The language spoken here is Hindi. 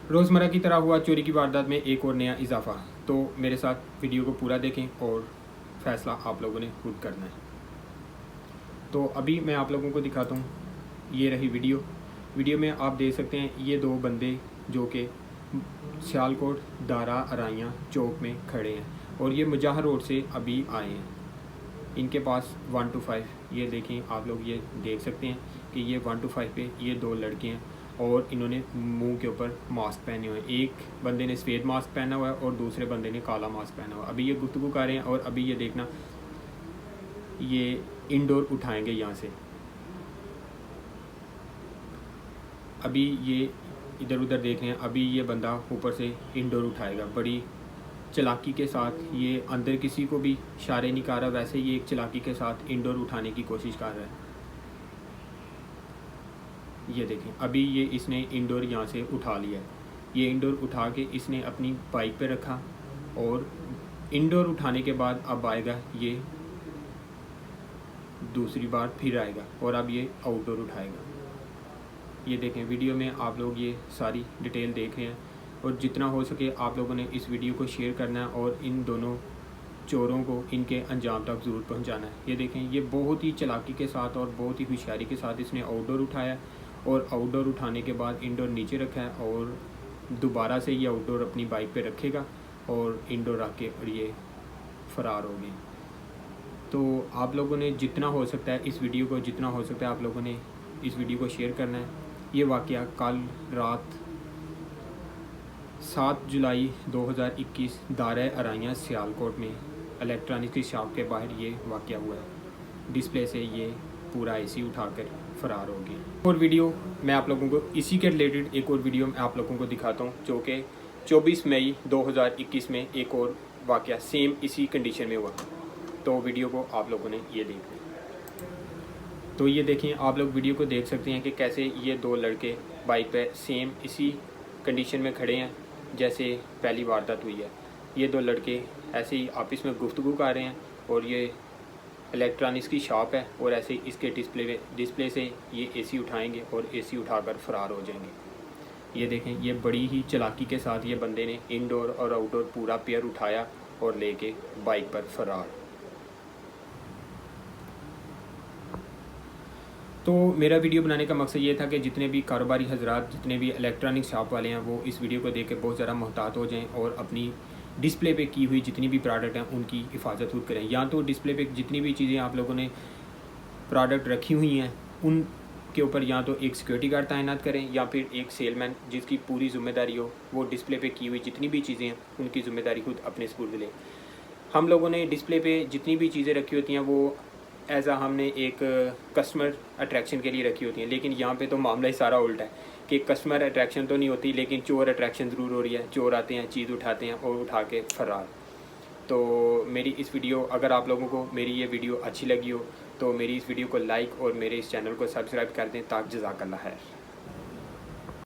रोज़मर्रा की तरह हुआ चोरी की वारदात में एक और नया इजाफा। तो मेरे साथ वीडियो को पूरा देखें और फ़ैसला आप लोगों ने खुद करना है। तो अभी मैं आप लोगों को दिखाता हूँ, ये रही वीडियो में आप देख सकते हैं ये दो बंदे जो कि सियालकोट दारा अराइयाँ चौक में खड़े हैं और ये मुजाहर रोड से अभी आए हैं। इनके पास 1 to 5, ये देखें आप लोग, ये देख सकते हैं कि ये 1 to 5 पे ये दो लड़के हैं और इन्होंने मुंह के ऊपर मास्क पहने हुए हैं। एक बंदे ने सफ़ेद मास्क पहना हुआ है और दूसरे बंदे ने काला मास्क पहना हुआ है। अभी ये गुफ्तगू कर रहे हैं और अभी ये देखना, ये इंडोर उठाएंगे यहाँ से। अभी ये इधर उधर देख रहे हैं, अभी ये बंदा ऊपर से इंडोर उठाएगा। बड़ी चालाकी के साथ ये अंदर किसी को भी इशारे नहीं कर रहा, वैसे ये एक चालाकी के साथ इंडोर उठाने की कोशिश कर रहा है। ये देखें, अभी ये इसने इंडोर यहाँ से उठा लिया है। ये इंडोर उठा के इसने अपनी बाइक पे रखा और इंडोर उठाने के बाद अब आएगा ये दूसरी बार फिर आएगा और अब ये आउटडोर उठाएगा। ये देखें, वीडियो में आप लोग ये सारी डिटेल देख रहे हैं और जितना हो सके आप लोगों ने इस वीडियो को शेयर करना है और इन दोनों चोरों को इनके अंजाम तक ज़रूर पहुंचाना है। ये देखें, ये बहुत ही चालाकी के साथ और बहुत ही होशियारी के साथ इसने आउटडोर उठाया और आउटडोर उठाने के बाद इंडोर नीचे रखा है और दोबारा से ये आउटडोर अपनी बाइक पे रखेगा और इंडोर रख के और ये फ़रार हो गए। तो आप लोगों ने जितना हो सकता है इस वीडियो को, जितना हो सकता है आप लोगों ने इस वीडियो को शेयर करना है। ये वाक़या कल रात 7 जुलाई 2021 दारा अराइयाँ सियालकोट में इलेक्ट्रॉनिक की शॉप के बाहर ये वाक़या हुआ है। डिस्प्ले से ये पूरा एसी उठाकर फ़रार हो गए। और वीडियो मैं आप लोगों को इसी के रिलेटेड एक और वीडियो मैं आप लोगों को दिखाता हूँ जो कि 24 मई 2021 में एक और वाक़या सेम इसी कंडीशन में हुआ। तो वीडियो को आप लोगों ने ये देखना। तो ये देखें, आप लोग वीडियो को देख सकते हैं कि कैसे ये दो लड़के बाइक पे सेम इसी कंडीशन में खड़े हैं जैसे पहली वारदात हुई है। ये दो लड़के ऐसे ही आपस में गुफ्तगू कर रहे हैं और ये इलेक्ट्रॉनिक्स की शॉप है और ऐसे ही इसके डिस्प्ले से ये एसी उठाएंगे और एसी उठाकर फ़रार हो जाएंगे। ये देखें, ये बड़ी ही चालाकी के साथ ये बंदे ने इंडोर और आउटडोर पूरा पेयर उठाया और लेके बाइक पर फ़रार। तो मेरा वीडियो बनाने का मकसद ये था कि जितने भी कारोबारी हजरात, जितने भी इलेक्ट्रॉनिक शॉप वाले हैं, वो इस वीडियो को देख के बहुत ज़्यादा मोहतात हो जाएं और अपनी डिस्प्ले पे की हुई जितनी भी प्रोडक्ट हैं उनकी हिफाजत खुद करें। या तो डिस्प्ले पे जितनी भी चीज़ें आप लोगों ने प्रोडक्ट रखी हुई हैं उनके ऊपर या तो एक सिक्योरिटी गार्ड तैनात करें या फिर एक सेलमैन जिसकी पूरी ज़िम्मेदारी हो, वो डिस्प्ले पे की हुई जितनी भी चीज़ें हैं उनकी ज़िम्मेदारी खुद अपने स्पुर्द लें। हम लोगों ने डिस्प्ले पे जितनी भी चीज़ें रखी होती हैं वो हमने एक कस्टमर अट्रैक्शन के लिए रखी होती हैं, लेकिन यहाँ पे तो मामला ही सारा उल्टा है कि कस्टमर अट्रैक्शन तो नहीं होती लेकिन चोर अट्रैक्शन ज़रूर हो रही है। चोर आते हैं, चीज़ उठाते हैं और उठा के फ़रार। तो मेरी इस वीडियो, अगर आप लोगों को मेरी ये वीडियो अच्छी लगी हो तो मेरी इस वीडियो को लाइक और मेरे इस चैनल को सब्सक्राइब कर दें। ताकि जज़ाकल्लाह खैर।